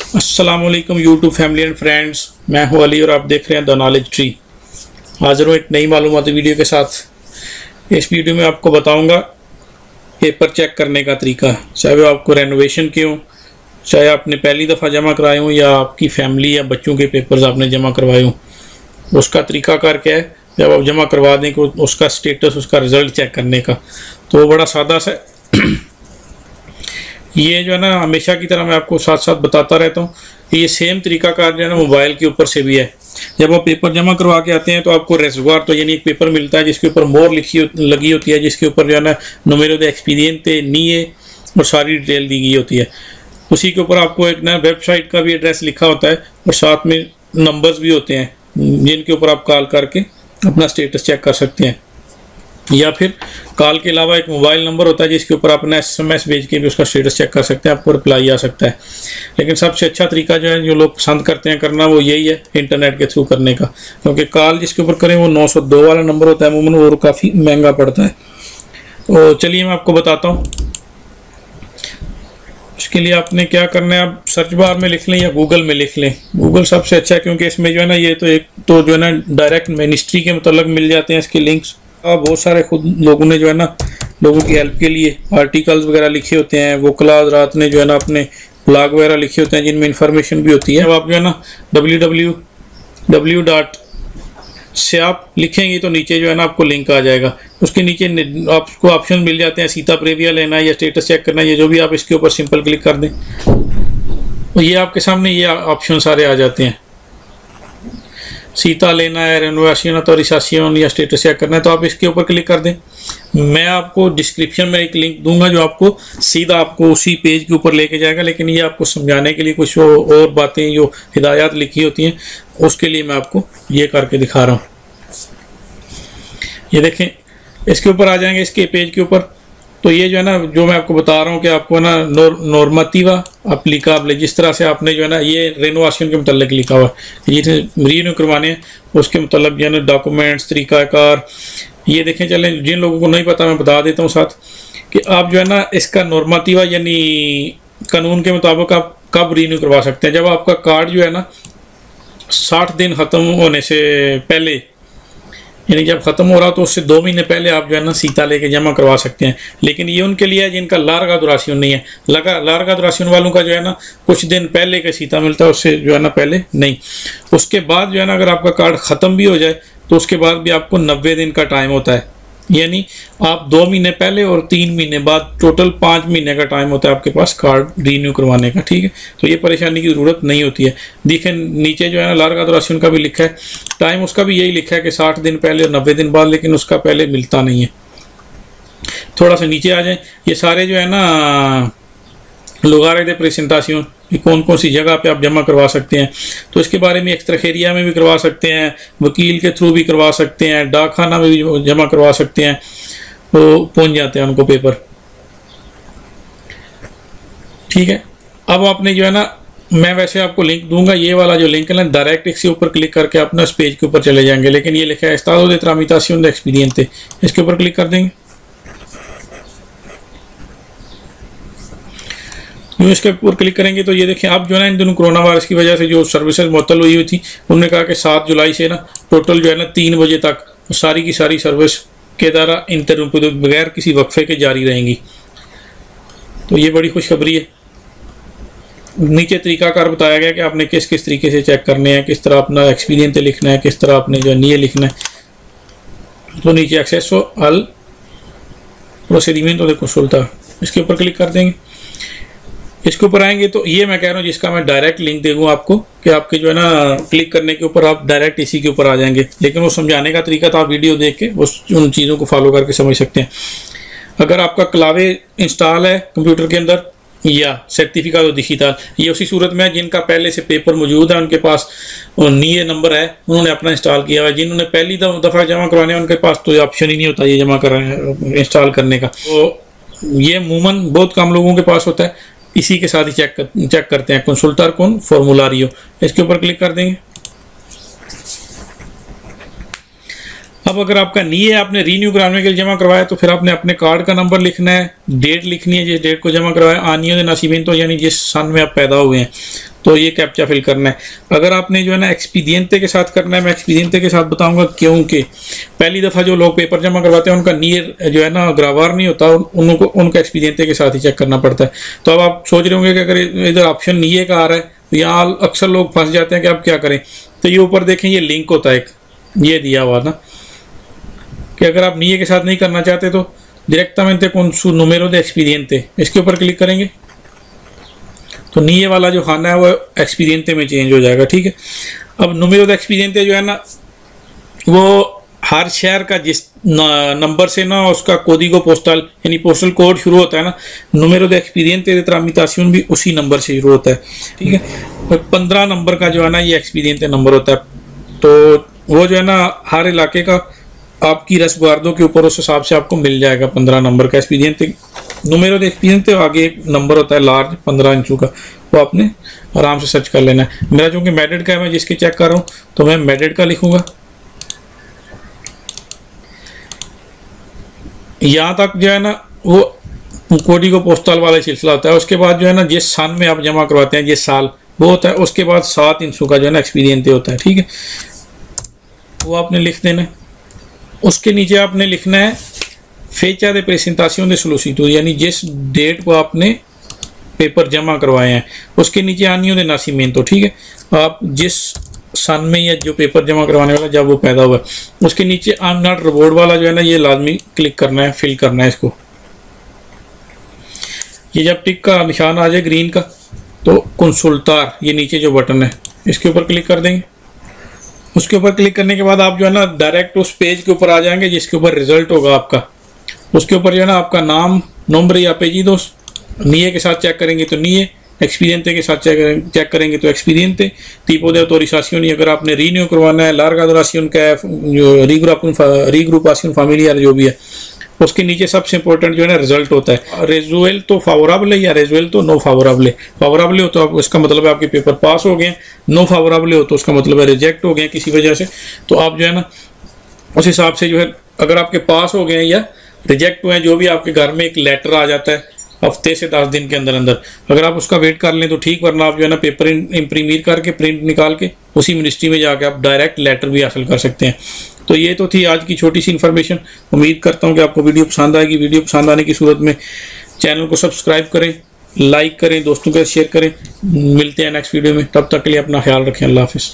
अस्सलामुअलैकुम YouTube family and friends, मैं हूं अली और आप देख रहे हैं द नॉलेज ट्री। हाजिर हूँ एक नई मालूमाती वीडियो के साथ। इस वीडियो में आपको बताऊंगा पेपर चेक करने का तरीका, चाहे वो आपको रेनोवेशन के हों, चाहे आपने पहली दफ़ा जमा कराए हों या आपकी फैमिली या बच्चों के पेपर्स आपने जमा करवाए हों। उसका तरीकाकार क्या है जब आप जमा करवा दें कि उसका स्टेटस, उसका रिज़ल्ट चेक करने का, तो वो बड़ा सादा सा ये जो है ना, हमेशा की तरह मैं आपको साथ साथ बताता रहता हूँ कि ये सेम तरीकाकार जो है ना मोबाइल के ऊपर से भी है। जब आप पेपर जमा करवा के आते हैं तो आपको रेजवार तो यानी एक पेपर मिलता है जिसके ऊपर मोहर लगी होती है, जिसके ऊपर जो है ना नंबर ऑफ एक्सपीरियंस नीए और सारी डिटेल दी गई होती है। उसी के ऊपर आपको एक ना वेबसाइट का भी एड्रेस लिखा होता है और साथ में नंबर्स भी होते हैं जिनके ऊपर आप कॉल करके अपना स्टेटस चेक कर सकते हैं, या फिर कॉल के अलावा एक मोबाइल नंबर होता है जिसके ऊपर अपना SMS भेज के भी उसका स्टेटस चेक कर सकते हैं, आपको रिप्लाई आ सकता है। लेकिन सबसे अच्छा तरीका जो है, जो लोग पसंद करते हैं करना, वो यही है इंटरनेट के थ्रू करने का, क्योंकि कॉल जिसके ऊपर करें वो 902 वाला नंबर होता है अमूमन, और काफ़ी महंगा पड़ता है। तो चलिए मैं आपको बताता हूँ। इसके लिए आपने क्या करना है, आप सर्च बार में लिख लें या गूगल में लिख लें। गूगल सबसे अच्छा है क्योंकि इसमें जो है ना, ये तो एक तो जो है ना डायरेक्ट मिनिस्ट्री के मतलब मिल जाते हैं इसके लिंक्स। बहुत सारे खुद लोगों ने जो है ना लोगों की हेल्प के लिए आर्टिकल्स वगैरह लिखे होते हैं, वो क्लास रात ने जो है ना अपने ब्लॉग वगैरह लिखे होते हैं जिनमें इंफॉर्मेशन भी होती है। अब आप जो है ना www. से आप लिखेंगे तो नीचे जो है ना आपको लिंक आ जाएगा। उसके नीचे आपको ऑप्शन मिल जाते हैं, सीता प्रीविया लेना है या स्टेटस चेक करना है, ये जो भी आप इसके ऊपर सिंपल क्लिक कर दें तो ये आपके सामने ये ऑप्शन सारे आ जाते हैं। सीता लेना है, रेनोवेशन ऑथराइजेशन या स्टेटस चेक करना है तो आप इसके ऊपर क्लिक कर दें। मैं आपको डिस्क्रिप्शन में एक लिंक दूंगा जो आपको सीधा आपको उसी पेज के ऊपर लेके जाएगा, लेकिन ये आपको समझाने के लिए कुछ और बातें जो हिदायत लिखी होती हैं उसके लिए मैं आपको ये करके दिखा रहा हूँ। ये देखें, इसके ऊपर आ जाएंगे, इसके पेज के ऊपर। तो ये जो है ना, जो मैं आपको बता रहा हूँ कि आपको ना नॉर्मटिवा अप्लीकेबल, जिस तरह से आपने जो है ना ये रेनोवेशन के मतलब लिखा हुआ है, ये रीन्यू करवाने हैं उसके मतलब जो है ना डॉक्यूमेंट्स, तरीकाकार, ये देखें। चलें, जिन लोगों को नहीं पता मैं बता देता हूँ साथ कि आप जो है ना इसका नॉर्मटिवा यानी कानून के मुताबिक आप कब रीन्यू करवा सकते हैं। जब आपका कार्ड जो है ना 60 दिन ख़त्म होने से पहले, यानी जब ख़त्म हो रहा तो उससे 2 महीने पहले आप जो है ना सीता लेके जमा करवा सकते हैं। लेकिन ये उनके लिए है जिनका लारगा दुरासियन नहीं है। लारगा दुरासियन वालों का जो है ना कुछ दिन पहले का सीता मिलता है, उससे जो है ना पहले नहीं। उसके बाद जो है ना अगर आपका कार्ड ख़त्म भी हो जाए तो उसके बाद भी आपको 90 दिन का टाइम होता है, यानी आप 2 महीने पहले और 3 महीने बाद टोटल 5 महीने का टाइम होता है आपके पास कार्ड रीन्यू करवाने का। ठीक है, तो ये परेशानी की ज़रूरत नहीं होती है। देखें नीचे जो है ना लारगा दुरासियन का भी लिखा है, टाइम उसका भी यही लिखा है कि 60 दिन पहले और 90 दिन बाद, लेकिन उसका पहले मिलता नहीं है। थोड़ा सा नीचे आ जाए, ये सारे जो है ना लुगारे दे प्रेजेंटाशन, कौन कौन सी जगह पे आप जमा करवा सकते हैं, तो इसके बारे में एक्सट्राखेरिया में भी करवा सकते हैं, वकील के थ्रू भी करवा सकते हैं, डाकखाना में भी जमा करवा सकते हैं, तो पहुंच जाते हैं उनको पेपर। ठीक है, अब आपने जो है ना, मैं वैसे आपको लिंक दूंगा, ये वाला जो लिंक है ना डायरेक्ट इसके ऊपर क्लिक करके अपना उस पेज के ऊपर चले जाएंगे। लेकिन ये लिखा है एस्तादो दे ट्रामितासियोन दे एक्सपीडियंते, इसके ऊपर क्लिक कर देंगे। जो इसके ऊपर क्लिक करेंगे तो ये देखें, अब जो है ना इन दिनों कोरोना वायरस की वजह से जो सर्विसेज मुअत्तल हुई थी, उन्होंने कहा कि 7 जुलाई से ना टोटल जो है ना 3 बजे तक सारी की सारी सर्विस के द्वारा इंटरनेट बगैर किसी वक्फे के जारी रहेंगी। तो ये बड़ी खुशखबरी है। नीचे तरीकाकार बताया गया कि आपने किस किस तरीके से चेक करने हैं, किस तरह अपना एक्सपीरियंस लिखना है, किस तरह आपने जो नीय लिखना है। तो नीचे एक्सेसो अल प्रोसीडिमेंट तो कंसल्टा, इसके ऊपर क्लिक कर देंगे। इसके ऊपर आएंगे तो ये मैं कह रहा हूँ जिसका मैं डायरेक्ट लिंक दे दूँ आपको कि आपके जो है ना क्लिक करने के ऊपर आप डायरेक्ट इसी के ऊपर आ जाएंगे। लेकिन वो समझाने का तरीका तो आप वीडियो देख के उन चीज़ों को फॉलो करके समझ सकते हैं। अगर आपका क्लावे इंस्टॉल है कंप्यूटर के अंदर या सर्टिफिकेट डिजिटल, ये उसी सूरत में है जिनका पहले से पेपर मौजूद है, उनके पास नीए नंबर है, उन्होंने अपना इंस्टॉल किया हुआ है। जिन्होंने पहली दफ़ा जमा करवाने हैं उनके पास तो ऑप्शन ही नहीं होता ये जमा कर इंस्टॉल करने का। तो ये अमूमन बहुत कम लोगों के पास होता है, इसी के साथ ही चेक करते हैं। कंसल्टर कौन फॉर्मूलारियो, इसके ऊपर क्लिक कर देंगे। अब अगर आपका नहीं है, आपने रीन्यू कराने के लिए जमा करवाया, तो फिर आपने अपने कार्ड का नंबर लिखना है, डेट लिखनी है जिस डेट को जमा करवाया, आनियो दे नासिमेंटो यानी जिस सन में आप पैदा हुए हैं, तो ये कैप्चा फिल करना है। अगर आपने जो है ना एक्सपीडिएंटे के साथ करना है, मैं एक्सपीडिएंटे के साथ बताऊंगा, क्योंकि पहली दफ़ा जो लोग पेपर जमा करवाते हैं उनका नियर जो है ना ग्रावार नहीं होता, उनका एक्सपीडिएंटे के साथ ही चेक करना पड़ता है। तो अब आप सोच रहे होंगे कि अगर इधर ऑप्शन निये का आ रहा है तो यहाँ अक्सर लोग फंस जाते हैं कि आप क्या करें। तो ये ऊपर देखें, ये लिंक होता है एक, ये दिया हुआ ना कि अगर आप निये के साथ नहीं करना चाहते तो डायरेक्टamente con su número de expediente, इसके ऊपर क्लिक करेंगे तो निये वाला जो खाना है वो एक्सपीडिएंटे में चेंज हो जाएगा। ठीक है, अब número de expediente जो है ना वो हर शहर का जिस नंबर से ना उसका कोडिगो पोस्टल यानी पोस्टल कोड शुरू होता है ना, número de expediente de tramitación भी उसी नंबर से शुरू होता है। ठीक है, 15 नंबर का जो है ना ये एक्सपीडिएंटे नंबर होता है। तो वो जो है ना हर इलाके का आपकी रेस्गुआर्दो के ऊपर उस हिसाब से आपको मिल जाएगा 15 नंबर का एक्सपीडिएंटे। número de expediente आगे एक नंबर होता है लार्ज 15 इंचों का, वो आपने आराम से सर्च कर लेना है। मेरा चूंकि मेडेड का है, मैं जिसके चेक कर रहा हूँ तो मैं मेडेड का लिखूंगा। यहाँ तक जो है ना वो कोडिगो पोस्टल वाला सिलसिला होता है। उसके बाद जो है ना जिस सन में आप जमा करवाते हैं जिस साल वो होता है, उसके बाद 7 इंचों का जो है ना एक्सपीडिएंटे होता है। ठीक है, वो आपने लिख देना है। उसके नीचे आपने लिखना है fecha de presentación de solicitud, यानी जिस डेट को आपने पेपर जमा करवाए हैं उसके नीचे año de nacimiento। ठीक है, आप जिस सन में या जो पेपर जमा करवाने वाला जब वो पैदा हुआ उसके नीचे आई एम नॉट रोबोट वाला जो है ना ये लाजमी क्लिक करना है, फिल करना है इसको। ये जब टिक का निशान आ जाए ग्रीन का तो कंसुल्टार, ये नीचे जो बटन है इसके ऊपर क्लिक कर देंगे। उसके ऊपर क्लिक करने के बाद आप जो है ना डायरेक्ट उस पेज के ऊपर आ जाएंगे जिसके ऊपर रिजल्ट होगा आपका। उसके ऊपर जो है ना आपका नाम, नंबर या apellidos, निये के साथ चेक करेंगे तो निये, एक्सपीडिएंटे के साथ चेक करेंगे तो एक्सपीडिएंटे, tipo de autorización, अगर आपने रीन्यू करवाना है, larga duración का रीग्रुपाción familiar जो भी है, उसके नीचे सबसे इंपॉर्टेंट जो है ना रिजल्ट होता है। resuelto favorable या resuelto no favorable। favorable हो तो आप इसका मतलब है आपके पेपर पास हो गए, no favorable हो तो उसका मतलब है रिजेक्ट हो गए किसी वजह से। तो आप जो है ना उस हिसाब से जो है अगर आपके पास हो गए या रिजेक्ट हुए, जो भी आपके घर में एक लेटर आ जाता है हफ्ते से 10 दिन के अंदर अंदर, अगर आप उसका वेट कर लें तो ठीक, वरना आप जो है ना पेपर इम्प्रीमियर करके प्रिंट निकाल के उसी मिनिस्ट्री में जाके आप डायरेक्ट लेटर भी हासिल कर सकते हैं। तो ये तो थी आज की छोटी सी इन्फॉर्मेशन। उम्मीद करता हूँ कि आपको वीडियो पसंद आएगी। वीडियो पसंद आने की सूरत में चैनल को सब्सक्राइब करें, लाइक करें, दोस्तों के साथ शेयर करें। मिलते हैं नेक्स्ट वीडियो में, तब तक के लिए अपना ख्याल रखें। अल्लाह हाफिज़।